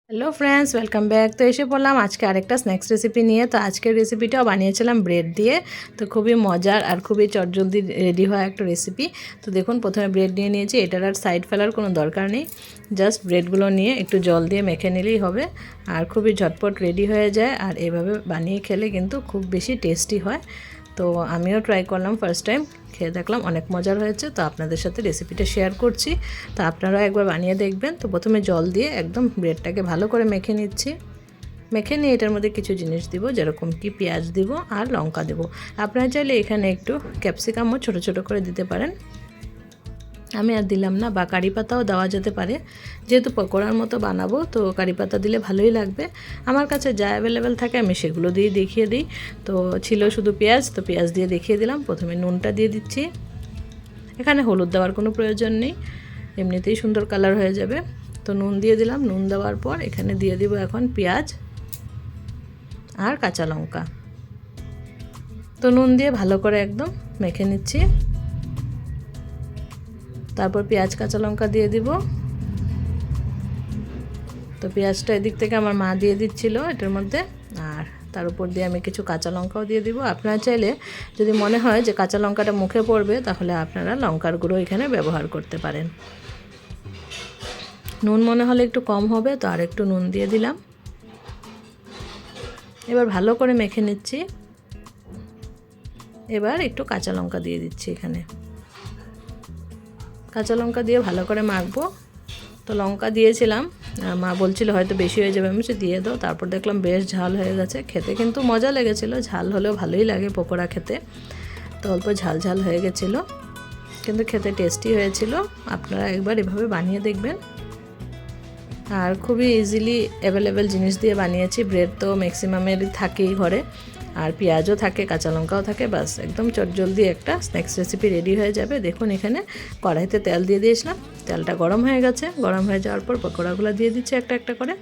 Hello friends, welcome back. তো এসে পড়লাম আজকে আরেকটা স্ন্যাক্স রেসিপি নিয়ে। তো আজকের রেসিপিটাও বানিয়েছিলাম ব্রেড দিয়ে। তো খুবই মজার আর খুবই চটজলদি রেডি হয় একটা রেসিপি। তো দেখুন, প্রথমে ব্রেড নিয়ে নিয়েছি। এটার আর সাইড ফেলার কোনো দরকার নেই, জাস্ট ব্রেডগুলো নিয়ে একটু জল দিয়ে মেখে নিলেই হবে। আর খুবই ঝটপট রেডি হয়ে যায়। আর এভাবে বানিয়ে খেলে কিন্তু খুব বেশি টেস্টি হয়। তো আমিও ট্রাই করলাম, ফার্স্ট টাইম খেয়ে দেখলাম অনেক মজার হয়েছে। তো আপনাদের সাথে রেসিপিটা শেয়ার করছি, তো আপনারাও একবার বানিয়ে দেখবেন। তো প্রথমে জল দিয়ে একদম ব্রেডটাকে ভালো করে মেখে নিচ্ছি। মেখে নিয়ে এটার মধ্যে কিছু জিনিস দিব, যেরকম কি পেঁয়াজ দিব আর লঙ্কা দেব। আপনারা চাইলে এখানে একটু ক্যাপসিকামও ছোটো ছোটো করে দিতে পারেন, আমি আর দিলাম না। বা কারি পাতাও দেওয়া যেতে পারে, যেহেতু পকোড়ার মতো বানাবো তো কারি পাতা দিলে ভালোই লাগবে। আমার কাছে যা অ্যাভেলেবেল থাকে আমি সেগুলো দিয়ে দেখিয়ে দিই। তো ছিল শুধু পেঁয়াজ, তো পেঁয়াজ দিয়ে দেখিয়ে দিলাম। প্রথমে নুনটা দিয়ে দিচ্ছি। এখানে হলুদ দেওয়ার কোনো প্রয়োজন নেই, এমনিতেই সুন্দর কালার হয়ে যাবে। তো নুন দিয়ে দিলাম। নুন দেওয়ার পর এখানে দিয়ে দিব এখন পেঁয়াজ আর কাঁচা লঙ্কা। তো নুন দিয়ে ভালো করে একদম মেখে নিচ্ছি। তারপর পেঁয়াজ কাঁচা লঙ্কা দিয়ে দিব। তো পেঁয়াজটা এদিক থেকে আমার মা দিয়ে দিচ্ছিল এটার মধ্যে, আর তার উপর দিয়ে আমি কিছু কাঁচা লঙ্কাও দিয়ে দিব। আপনারা চাইলে যদি মনে হয় যে কাঁচা লঙ্কাটা মুখে পড়বে, তাহলে আপনারা লঙ্কার গুঁড়ো এখানে ব্যবহার করতে পারেন। নুন মনে হলে একটু কম হবে, তো আর একটু নুন দিয়ে দিলাম। এবার ভালো করে মেখে নিচ্ছি। এবার একটু কাঁচা লঙ্কা দিয়ে দিচ্ছি এখানে। কাঁচা লঙ্কা দিয়ে ভালো করে মাখবো। তো লঙ্কা দিয়েছিলাম, মা বলছিল হয়তো বেশি হয়ে যাবে, আমি দিয়ে দাও। তারপর দেখলাম বেশ ঝাল হয়ে গেছে। খেতে কিন্তু মজা লেগেছিলো, ঝাল হলেও ভালোই লাগে পকোড়া খেতে। তো অল্প ঝাল ঝাল হয়ে গেছিলো, কিন্তু খেতে টেস্টি হয়েছিল। আপনারা একবার এভাবে বানিয়ে দেখবেন। আর খুবই ইজিলি অ্যাভেলেবেল জিনিস দিয়ে বানিয়েছি। ব্রেড তো ম্যাক্সিমামেরই থাকেই ঘরে, আর পেঁয়াজও থাকে, কাঁচা লঙ্কাও থাকে। বাস একদম চটজলদি একটা স্ন্যাক্স রেসিপি রেডি হয়ে যাবে। দেখুন, এখানে কড়াইতে তেল দিয়ে দিয়েছিলাম, তেলটা গরম হয়ে গেছে। গরম হয়ে যাওয়ার পর পকোড়াগুলো দিয়ে দিচ্ছি একটা একটা করে।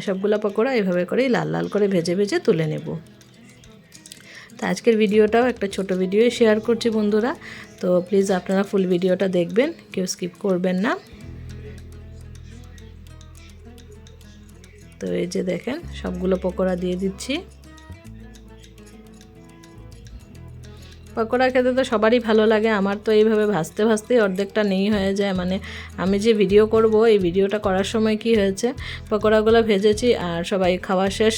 সবগুলো পকোড়া এভাবে করেই লাল লাল করে ভেজে ভেজে তুলে নেব। তো আজকের ভিডিওটাও একটা ছোট ভিডিও শেয়ার করছি বন্ধুরা। তো প্লিজ আপনারা ফুল ভিডিওটা দেখবেন, কেউ স্কিপ করবেন না। তো এই যে দেখেন, সবগুলো পকোড়া দিয়ে দিচ্ছি। পকোড়া খেতে তো সবারই ভালো লাগে, আমার তো এইভাবে ভাজতে ভাজতেই অর্ধেকটা নেই হয়ে যায়। মানে আমি যে ভিডিও করব, এই ভিডিওটা করার সময় কি হয়েছে, পকোড়াগুলো ভেজেছি আর সবাই খাওয়া শেষ।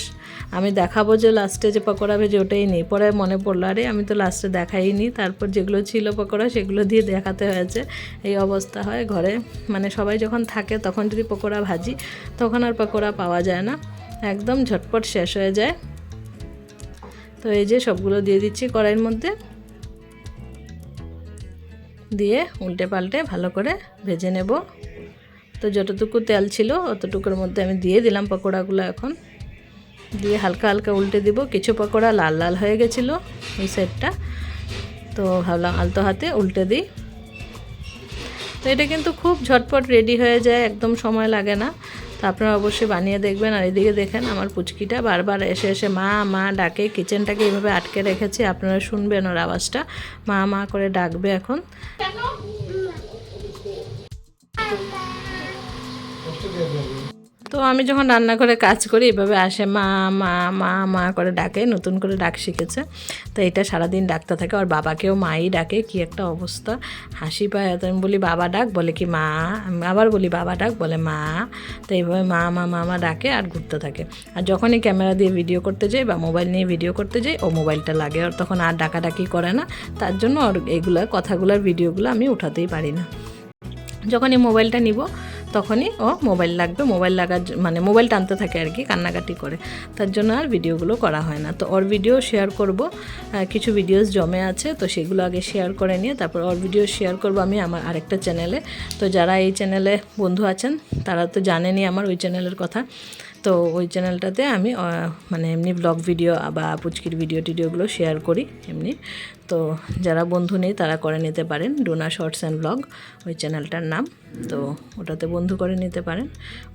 আমি দেখাবো যে লাস্টে যে পকোড়া ভেজে ওটাই নেই। পরে মনে পড়লো, আরে আমি তো লাস্টে দেখাইনি। তারপর যেগুলো ছিল পকোড়া সেগুলো দিয়ে দেখাতে হয়েছে। এই অবস্থা হয় ঘরে, মানে সবাই যখন থাকে তখন যদি পকোড়া ভাজি, তখন আর পকোড়া পাওয়া যায় না, একদম ঝটপট শেষ হয়ে যায়। তো এই যে সবগুলো দিয়ে দিচ্ছি কড়াইয়ের মধ্যে, দিয়ে উল্টে পাল্টে ভালো করে ভেজে নেব। তো যতটুকু তেল ছিল অতটুকুর মধ্যে আমি দিয়ে দিলাম পকোড়াগুলো। এখন দিয়ে হালকা হালকা উল্টে দিব। কিছু পকোড়া লাল লাল হয়ে গেছিলো এই সাইডটা, তো ভাবলাম আলতো হাতে উল্টে দিই। তো এটা কিন্তু খুব ঝটপট রেডি হয়ে যায়, একদম সময় লাগে না। তো আপনারা অবশ্যই বানিয়ে দেখবেন। আর এদিকে দেখেন, আমার পুচকিটা বারবার এসে এসে মা মা ডাকে। কিচেনটাকে এইভাবে আটকে রেখেছি, আপনারা শুনবেন ওর আওয়াজটা, মা মা করে ডাকবে এখন। তো আমি যখন রান্নাঘরে কাজ করি, এভাবে আসে মা মা মা মা করে ডাকে, নতুন করে ডাক শিখেছে। তো এটা সারাদিন ডাকতে থাকে। আর বাবাকেও মাই ডাকে, কি একটা অবস্থা, হাসি পায় এত। আমি বলি বাবা ডাক, বলে কি মা। আমি আবার বলি বাবা ডাক, বলে মা। তো এইভাবে মা মা মা মা ডাকে আর ঘুরতে থাকে। আর যখনই ক্যামেরা দিয়ে ভিডিও করতে যাই বা মোবাইল নিয়ে ভিডিও করতে যাই, ও মোবাইলটা লাগে। আর তখন আর ডাকাডাকি করে না, তার জন্য ওর এইগুলো কথাগুলোর ভিডিওগুলো আমি উঠাতেই পারি না। যখনই মোবাইলটা নিব তখনই ও মোবাইল লাগবে, মোবাইল লাগার মানে মোবাইল টানতে থাকে আর কি, কান্নাকাটি করে। তার জন্য আর ভিডিওগুলো করা হয় না। তো ওর ভিডিও শেয়ার করব, কিছু ভিডিওস জমে আছে, তো সেগুলো আগে শেয়ার করে নিয়ে তারপর ওর ভিডিও শেয়ার করব আমি আমার আরেকটা চ্যানেলে। তো যারা এই চ্যানেলে বন্ধু আছেন তারা তো জানেনই আমার ওই চ্যানেলের কথা। তো ওই চ্যানেলটাতে আমি মানে এমনি ব্লগ ভিডিও বা পুচকির ভিডিও টিডিওগুলো শেয়ার করি এমনি। তো যারা বন্ধু নেই তারা করে নিতে পারেন, ডোনা শর্টস অ্যান্ড ব্লগ ওই চ্যানেলটার নাম। তো ওটাতে বন্ধু করে নিতে পারেন।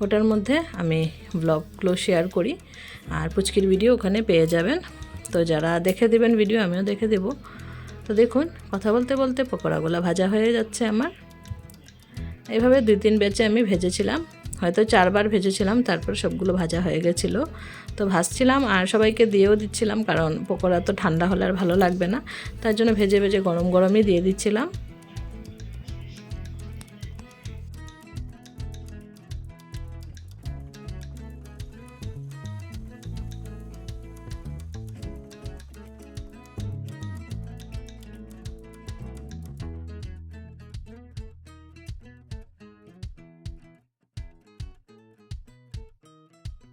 ওটার মধ্যে আমি ব্লগগুলো শেয়ার করি, আর পুচকির ভিডিও ওখানে পেয়ে যাবেন। তো যারা দেখে দেবেন ভিডিও, আমিও দেখে দেব। তো দেখুন, কথা বলতে বলতে পকোড়াগুলো ভাজা হয়ে যাচ্ছে আমার। এইভাবে 2-3 ব্যাচে আমি ভেজেছিলাম, হয়তো 4 বার ভেজেছিলাম, তারপর সবগুলো ভাজা হয়ে গেছিলো। তো ভাজছিলাম আর সবাইকে দিয়েও দিচ্ছিলাম, কারণ পকোড়া তো ঠান্ডা হলে আর ভালো লাগবে না, তার জন্য ভেজে ভেজে গরম গরমই দিয়ে দিচ্ছিলাম।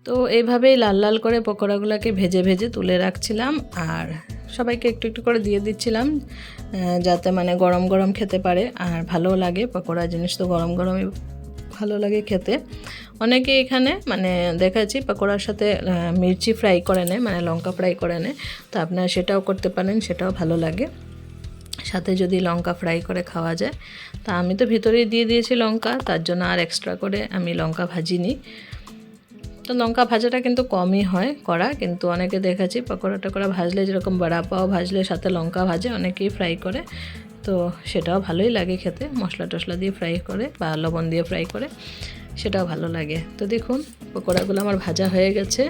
তো এইভাবেই লাল লাল করে পকোড়াগুলোকে ভেজে ভেজে তুলে রাখছিলাম আর সবাইকে একটু একটু করে দিয়ে দিচ্ছিলাম, যাতে মানে গরম গরম খেতে পারে আর ভালোও লাগে। পকোড়া জিনিস তো গরম গরমই ভালো লাগে খেতে। অনেকে এখানে মানে দেখাচ্ছি পকোড়ার সাথে মির্চি ফ্রাই করে নেয়, মানে লঙ্কা ফ্রাই করে নেয়, তো আপনারা সেটাও করতে পারেন, সেটাও ভালো লাগে সাথে যদি লঙ্কা ফ্রাই করে খাওয়া যায়। তা আমি তো ভিতরেই দিয়ে দিয়েছি লঙ্কা, তার জন্য আর এক্সট্রা করে আমি লঙ্কা ভাজিনি। তো লঙ্কা ভাজাটা কিন্তু কমই হয় করা, কিন্তু অনেকে দেখেছি পকোড়া টকোড়া ভাজলে, যেরকম বড়া পাও ভাজলে সাথে লঙ্কা ভাজে, অনেকেই ফ্রাই করে, তো সেটাও ভালোই লাগে খেতে, মশলা টশলা দিয়ে ফ্রাই করে বা লবণ দিয়ে ফ্রাই করে, সেটাও ভালো লাগে। তো দেখুন পকোড়াগুলো আমার ভাজা হয়ে গেছে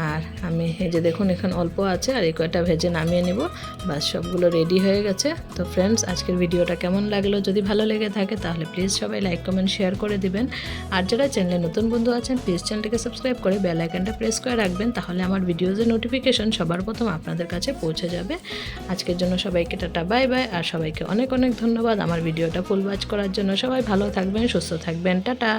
আর আমি এই যে দেখুন এখানে অল্প আছে আর এই কয়টা ভেজে নামিয়ে নিব, বাস সবগুলো রেডি হয়ে গেছে। তো ফ্রেন্ডস, আজকের ভিডিওটা কেমন লাগলো? যদি ভালো লেগে থাকে তাহলে প্লিজ সবাই লাইক কমেন্ট শেয়ার করে দিবেন, আর যারা চ্যানেলে নতুন বন্ধু আছেন প্লিজ চ্যানেলটিকে সাবস্ক্রাইব করে বেল আইকনটা প্রেস করে রাখবেন, তাহলে আমার ভিডিওজের নোটিফিকেশন সবার প্রথম আপনাদের কাছে পৌঁছে যাবে। আজকের জন্য সবাইকে টাটা বাই বাই, আর সবাইকে অনেক অনেক ধন্যবাদ আমার ভিডিওটা ফুল ওয়াচ করার জন্য। সবাই ভালো থাকবেন, সুস্থ থাকবেন, টাটা।